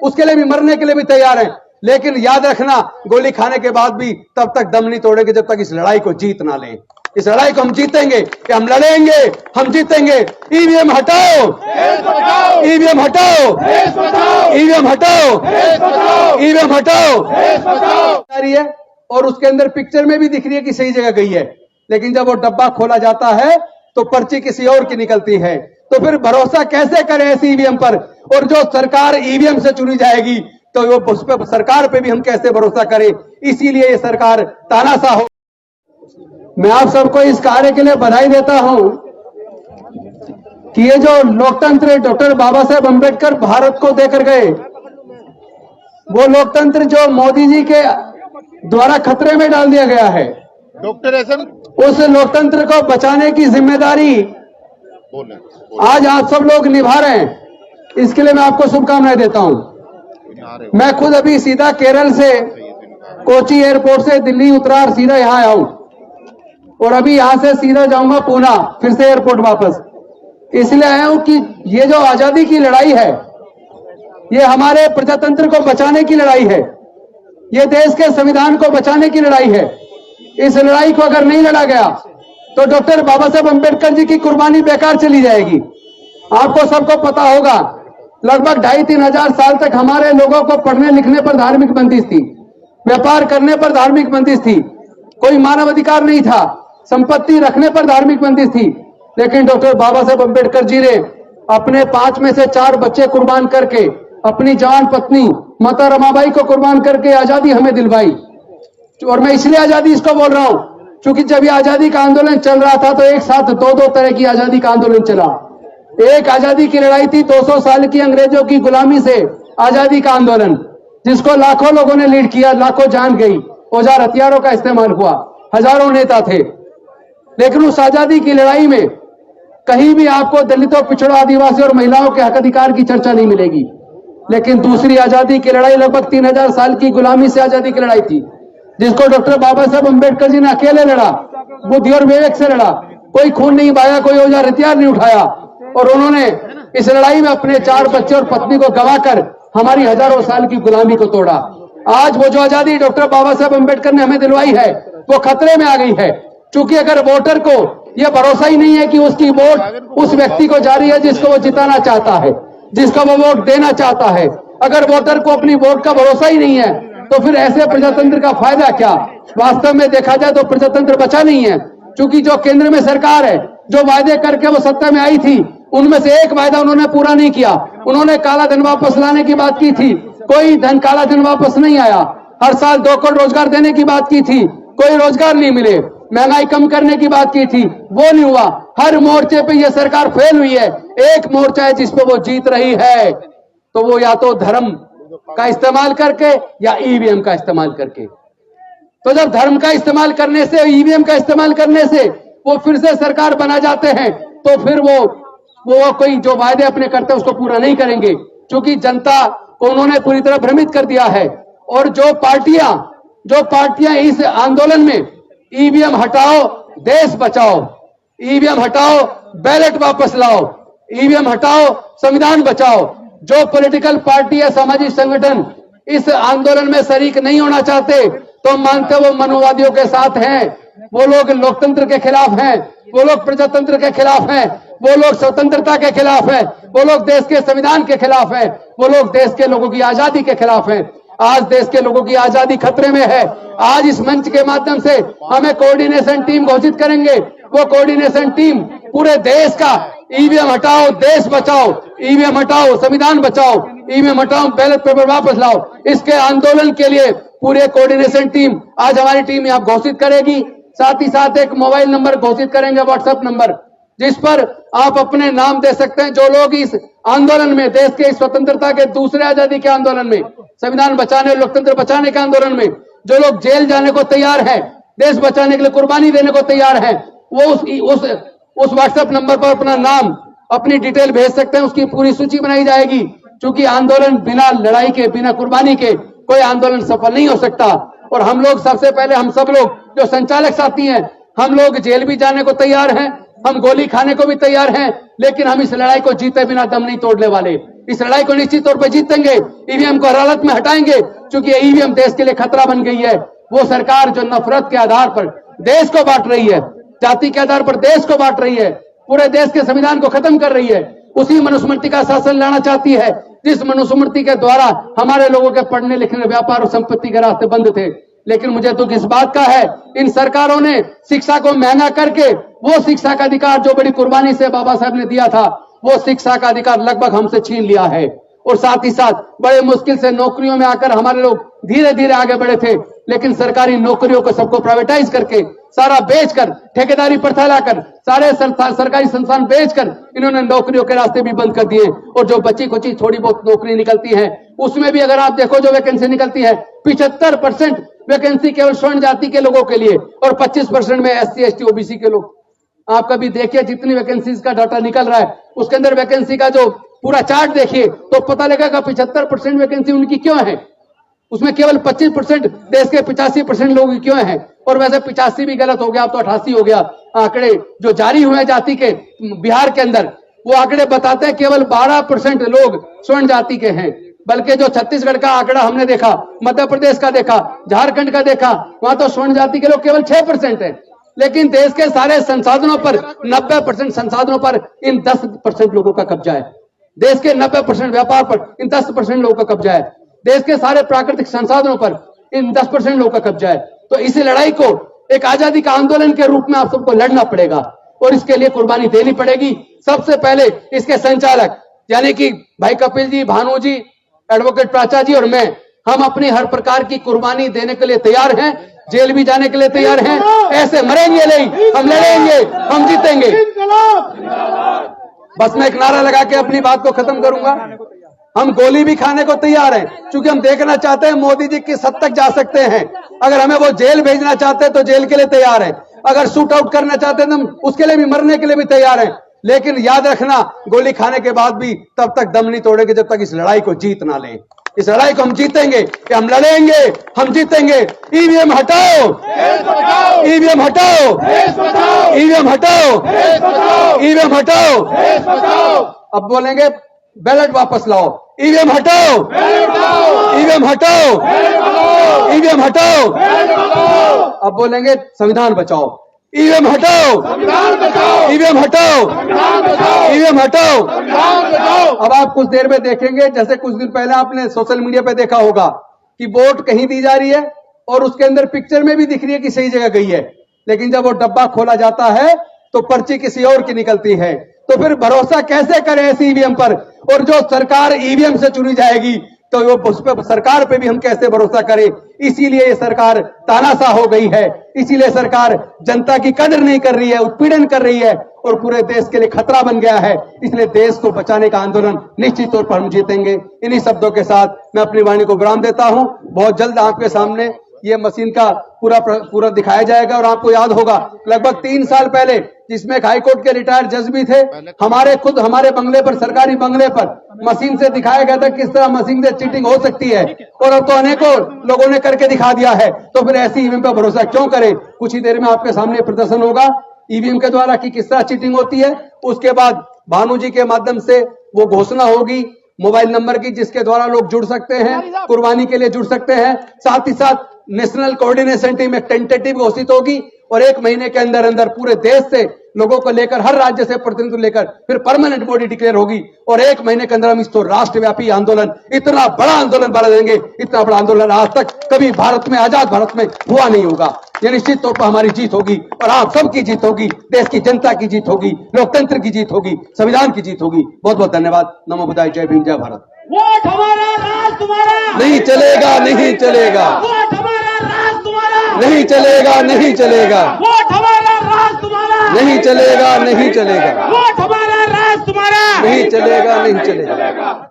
उसके लिए भी मरने के लिए भी तैयार हैं। लेकिन याद रखना, गोली खाने के बाद भी तब तक दम नहीं तोड़ेंगे जब तक इस लड़ाई को जीत ना लें। इस लड़ाई को हम जीतेंगे कि हम लड़ेंगे, हम जीतेंगे। ईवीएम हटाओ, ईवीएम हटाओ, ईवीएम हटाओ, ईवीएम हटाओ। रही है और उसके अंदर पिक्चर में भी दिख रही है कि सही जगह गई है, लेकिन जब वो डब्बा खोला जाता है तो पर्ची किसी और की निकलती है। तो फिर भरोसा कैसे करें ऐसी ईवीएम पर? और जो सरकार ईवीएम से चुनी जाएगी तो वो उस पर सरकार पे भी हम कैसे भरोसा करें? इसीलिए ये सरकार तानाशाह हो। मैं आप सबको इस कार्य के लिए बधाई देता हूं कि ये जो लोकतंत्र डॉक्टर बाबा साहेब अंबेडकर भारत को देकर गए, वो लोकतंत्र जो मोदी जी के द्वारा खतरे में डाल दिया गया है, डॉक्टर एसएम, उस लोकतंत्र को बचाने की जिम्मेदारी आज आप सब लोग निभा रहे हैं। इसके लिए मैं आपको शुभकामनाएं देता हूं। मैं खुद अभी सीधा केरल से कोची एयरपोर्ट से दिल्ली उतरा और सीधा यहां आया हूं, और अभी यहां से सीधा जाऊंगा पूना, फिर से एयरपोर्ट वापस। इसलिए आया हूं कि ये जो आजादी की लड़ाई है, ये हमारे प्रजातंत्र को बचाने की लड़ाई है, ये देश के संविधान को बचाने की लड़ाई है। इस लड़ाई को अगर नहीं लड़ा गया तो डॉक्टर बाबा साहब अंबेडकर जी की कुर्बानी बेकार चली जाएगी। आपको सबको पता होगा, लगभग 2,500-3 हजार साल तक हमारे लोगों को पढ़ने लिखने पर धार्मिक बंदिश थी, व्यापार करने पर धार्मिक बंदिश थी, कोई मानव अधिकार नहीं था, संपत्ति रखने पर धार्मिक बंदिश थी। लेकिन डॉक्टर बाबा साहब अंबेडकर जी ने अपने 5 में से 4 बच्चे कुर्बान करके, अपनी जवान पत्नी माता रमाबाई को कुर्बान करके आजादी हमें दिलवाई। और मैं इसलिए आजादी इसको बोल रहा हूं क्योंकि जब ये आजादी का आंदोलन चल रहा था तो एक साथ 2-2 तरह की आजादी का आंदोलन चला। एक आजादी की लड़ाई थी 200 साल की अंग्रेजों की गुलामी से आजादी का आंदोलन, जिसको लाखों लोगों ने लीड किया, लाखों जान गई, औजार हथियारों का इस्तेमाल हुआ, हजारों नेता थे। लेकिन उस आजादी की लड़ाई में कहीं भी आपको दलितों, पिछड़ों, आदिवासी और महिलाओं के हक अधिकार की चर्चा नहीं मिलेगी। लेकिन दूसरी आजादी की लड़ाई लगभग 3,000 साल की गुलामी से आजादी की लड़ाई थी, जिसको डॉक्टर बाबा साहब अंबेडकर जी ने अकेले लड़ा, बुद्धि और विवेक से लड़ा, कोई खून नहीं बहाया, कोई औजार हथियार नहीं उठाया। और उन्होंने इस लड़ाई में अपने 4 बच्चे और पत्नी को गंवाकर हमारी हजारों साल की गुलामी को तोड़ा। आज वो जो आजादी डॉक्टर बाबा साहब अंबेडकर ने हमें दिलवाई है, वो खतरे में आ गई है। क्योंकि अगर वोटर को यह भरोसा ही नहीं है कि उसकी वोट उस व्यक्ति को जा रही है जिसको वो जिताना चाहता है, जिसको वो वोट देना चाहता है, अगर वोटर को अपनी वोट का भरोसा ही नहीं है, तो फिर ऐसे प्रजातंत्र का फायदा क्या? वास्तव में देखा जाए तो प्रजातंत्र बचा नहीं है, क्योंकि जो केंद्र में सरकार है, जो वायदे करके वो सत्ता में आई थी, उनमें से एक वायदा उन्होंने पूरा नहीं किया। उन्होंने काला धन वापस लाने की बात की थी, कोई धन काला धन वापस नहीं आया। हर साल 2 करोड़ रोजगार देने की बात की थी, कोई रोजगार नहीं मिले। महंगाई कम करने की बात की थी, वो नहीं हुआ। हर मोर्चे पे ये सरकार फेल हुई है। एक मोर्चा है जिस पे वो जीत रही है, तो वो या तो धर्म का इस्तेमाल करके या ईवीएम का इस्तेमाल करके। तो जब धर्म का इस्तेमाल करने से, ईवीएम का इस्तेमाल करने से वो फिर से सरकार बना जाते हैं, तो फिर वो कोई जो वायदे अपने करते हैं उसको पूरा नहीं करेंगे, क्योंकि जनता को उन्होंने पूरी तरह भ्रमित कर दिया है। और जो पार्टियां इस आंदोलन में ईवीएम हटाओ देश बचाओ, ईवीएम हटाओ बैलेट वापस लाओ, ईवीएम हटाओ संविधान बचाओ, जो पॉलिटिकल पार्टी या सामाजिक संगठन इस आंदोलन में शरीक नहीं होना चाहते, तो हम मानते वो मनोवादियों के साथ हैं, वो लोग लोकतंत्र के खिलाफ हैं, वो लोग प्रजातंत्र के खिलाफ हैं, वो लोग स्वतंत्रता के खिलाफ हैं, वो लोग देश के संविधान के खिलाफ हैं, वो लोग देश के लोगों की आजादी के खिलाफ हैं। आज देश के लोगों की आजादी खतरे में है। आज इस मंच के माध्यम से हमें कोऑर्डिनेशन टीम घोषित करेंगे। वो कोऑर्डिनेशन टीम पूरे देश का ईवीएम हटाओ देश बचाओ, ईवीएम हटाओ संविधान बचाओ, ईवीएम हटाओ बैलेट पेपर वापस लाओ, इसके आंदोलन के लिए पूरे कोऑर्डिनेशन टीम आज हमारी टीम यहाँ घोषित करेगी। साथ ही साथ एक मोबाइल नंबर घोषित करेंगे, व्हाट्सएप नंबर, जिस पर आप अपने नाम दे सकते हैं। जो लोग इस आंदोलन में, देश के स्वतंत्रता के दूसरे आजादी के आंदोलन में, संविधान बचाने और लोकतंत्र बचाने के आंदोलन में जो लोग जेल जाने को तैयार हैं, देश बचाने के लिए कुर्बानी देने को तैयार हैं, वो उस व्हाट्सएप नंबर पर अपना नाम, अपनी डिटेल भेज सकते हैं। उसकी पूरी सूची बनाई जाएगी, क्योंकि आंदोलन बिना लड़ाई के, बिना कुर्बानी के कोई आंदोलन सफल नहीं हो सकता। और हम लोग सबसे पहले, हम सब लोग जो संचालक साथी हैं, हम लोग जेल भी जाने को तैयार हैं, हम गोली खाने को भी तैयार हैं, लेकिन हम इस लड़ाई को जीते बिना दम नहीं तोड़ने वाले। इस लड़ाई को निश्चित तौर पर जीतेंगे। ईवीएम को हर हालत में हटाएंगे, क्योंकि ईवीएम देश के लिए खतरा बन गई है। वो सरकार जो नफरत के आधार पर देश को बांट रही है, जाति के आधार पर देश को बांट रही है, पूरे देश के संविधान को खत्म कर रही है, उसी मनुस्मृति का शासन लाना चाहती है, जिस मनुस्मृति के द्वारा हमारे लोगों के पढ़ने लिखने, व्यापार और संपत्ति के रास्ते बंद थे। लेकिन मुझे दुख इस बात का है, इन सरकारों ने शिक्षा को महंगा करके वो शिक्षा का अधिकार जो बड़ी कुर्बानी से बाबा साहब ने दिया था, वो शिक्षा का अधिकार लगभग हमसे छीन लिया है। और साथ ही साथ बड़े मुश्किल से नौकरियों में आकर हमारे लोग धीरे धीरे आगे बढ़े थे, लेकिन सरकारी नौकरियों को सबको प्राइवेटाइज करके, सारा बेचकर, ठेकेदारी प्रथा लाकर, सारे सरकारी संस्थान बेचकर इन्होंने नौकरियों के रास्ते भी बंद कर दिए। और जो बची कुची थोड़ी बहुत नौकरी निकलती है, उसमें भी अगर आप देखो जो वैकेंसी निकलती है, 75% वैकेंसी केवल स्वर्ण जाति के लोगों के लिए और 25% में SC ST OBC के लोग। आप कभी देखिए जितनी वैकेंसीज का डाटा निकल रहा है, उसके अंदर वैकेंसी का जो पूरा चार्ट देखिए तो पता लगेगा 75% वैकेंसी उनकी क्यों है, उसमें केवल 25% देश के 85% लोग क्यों हैं। और वैसे 85 भी गलत हो गया, अब तो 88 हो गया। आंकड़े जो जारी हुए जाति के बिहार के अंदर, वो आंकड़े बताते हैं केवल 12% लोग स्वर्ण जाति के हैं, बल्कि जो छत्तीसगढ़ का आंकड़ा हमने देखा, मध्य प्रदेश का देखा, झारखंड का देखा, वहां तो स्वर्ण जाति के लोग केवल 6% है। लेकिन देश के सारे संसाधनों पर 90% संसाधनों पर इन 10% लोगों का कब्जा है। देश के 90% व्यापार पर इन 10% लोगों का कब्जा है। देश के सारे प्राकृतिक संसाधनों पर इन 10% लोगों का कब्जा है। तो इस लड़ाई को एक आजादी का आंदोलन के रूप में आप सबको लड़ना पड़ेगा और इसके लिए कुर्बानी देनी पड़ेगी। सबसे पहले इसके संचालक यानी कि भाई कपिल जी, भानु जी, एडवोकेट प्राचा जी और मैं, हम अपनी हर प्रकार की कुर्बानी देने के लिए तैयार हैं, जेल भी जाने के लिए तैयार हैं। ऐसे मरेंगे नहीं, हम लड़ेंगे, हम जीतेंगे। बस मैं एक नारा लगा के अपनी बात को खत्म करूंगा। हम गोली भी खाने को तैयार हैं, क्योंकि हम देखना चाहते हैं मोदी जी किस हद तक जा सकते हैं। अगर हमें वो जेल भेजना चाहते हैं तो जेल के लिए तैयार हैं, अगर शूट आउट करना चाहते हैं तो हम उसके लिए भी, मरने के लिए भी तैयार हैं। लेकिन याद रखना, गोली खाने के बाद भी तब तक दम नहीं तोड़ेंगे जब तक इस लड़ाई को जीत ना लें। इस लड़ाई को हम जीतेंगे, कि हम लड़ेंगे, हम जीतेंगे। ईवीएम हटाओ, ईवीएम हटाओ, ईवीएम हटाओ, ईवीएम हटाओ। अब बोलेंगे बैलेट वापस लाओ, ईवीएम हटाओ, ईवीएम हटाओ, ईवीएम हटाओ। अब बोलेंगे संविधान बचाओ, ईवीएम हटाओ, ईवीएम हटाओ, ईवीएम हटाओ। अब आप कुछ देर में देखेंगे, जैसे कुछ दिन पहले आपने सोशल मीडिया पे देखा होगा कि वोट कहीं दी जा रही है और उसके अंदर पिक्चर में भी दिख रही है कि सही जगह गई है, लेकिन जब वो डब्बा खोला जाता है तो पर्ची किसी और की निकलती है। तो फिर भरोसा कैसे करें ऐसी ईवीएम पर? और जो सरकार ईवीएम से चुनी जाएगी तो वो उस पर सरकार पे भी हम कैसे भरोसा करें? इसीलिए ये सरकार तानाशाह हो गई है, इसीलिए सरकार जनता की कदर नहीं कर रही है, उत्पीड़न कर रही है और पूरे देश के लिए खतरा बन गया है। इसलिए देश को बचाने का आंदोलन निश्चित तौर पर हम जीतेंगे। इन्हीं शब्दों के साथ मैं अपनी वाणी को विराम देता हूं। बहुत जल्द आपके सामने ये मशीन का पूरा दिखाया जाएगा। और आपको याद होगा लगभग 3 साल पहले, जिसमें हाईकोर्ट के रिटायर्ड जज भी थे, हमारे बंगले पर, सरकारी बंगले पर मशीन से दिखाया गया था किस तरह मशीन से चीटिंग हो सकती है, और अब तो अनेकों लोगों ने करके दिखा दिया है। तो फिर ऐसी ईवीएम पर भरोसा क्यों करें? कुछ ही देर में आपके सामने प्रदर्शन होगा ईवीएम के द्वारा कि किस तरह चीटिंग होती है। उसके बाद भानु जी के माध्यम से वो घोषणा होगी मोबाइल नंबर की, जिसके द्वारा लोग जुड़ सकते हैं, कुर्बानी के लिए जुड़ सकते हैं। साथ ही साथ नेशनल कोऑर्डिनेशन टीम एक टेंटेटिव घोषित होगी और 1 महीने के अंदर अंदर पूरे देश से लोगों को लेकर, हर राज्य से प्रतिनिधित्व लेकर फिर परमानेंट बॉडी डिक्लेयर होगी और 1 महीने के अंदर हम इसको राष्ट्रव्यापी आंदोलन, इतना बड़ा आंदोलन बना देंगे। इतना बड़ा आंदोलन आज तक कभी भारत में, आजाद भारत में हुआ नहीं होगा। यह निश्चित तौर पर हमारी जीत होगी और आप सबकी जीत होगी, देश की जनता की जीत होगी, लोकतंत्र की जीत होगी, संविधान की जीत होगी। बहुत बहुत धन्यवाद। नमो बुद्धाय, जय भीम, जय भारत। वोट हमारा, राज तुम्हारा। नहीं चलेगा, नहीं चलेगा, वोट हमारा, राज तुम्हारा। नहीं चलेगा, नहीं चलेगा, वोट हमारा, राज तुम्हारा। नहीं चलेगा, नहीं चलेगा, वोट हमारा, राज तुम्हारा। नहीं चलेगा, नहीं चलेगा।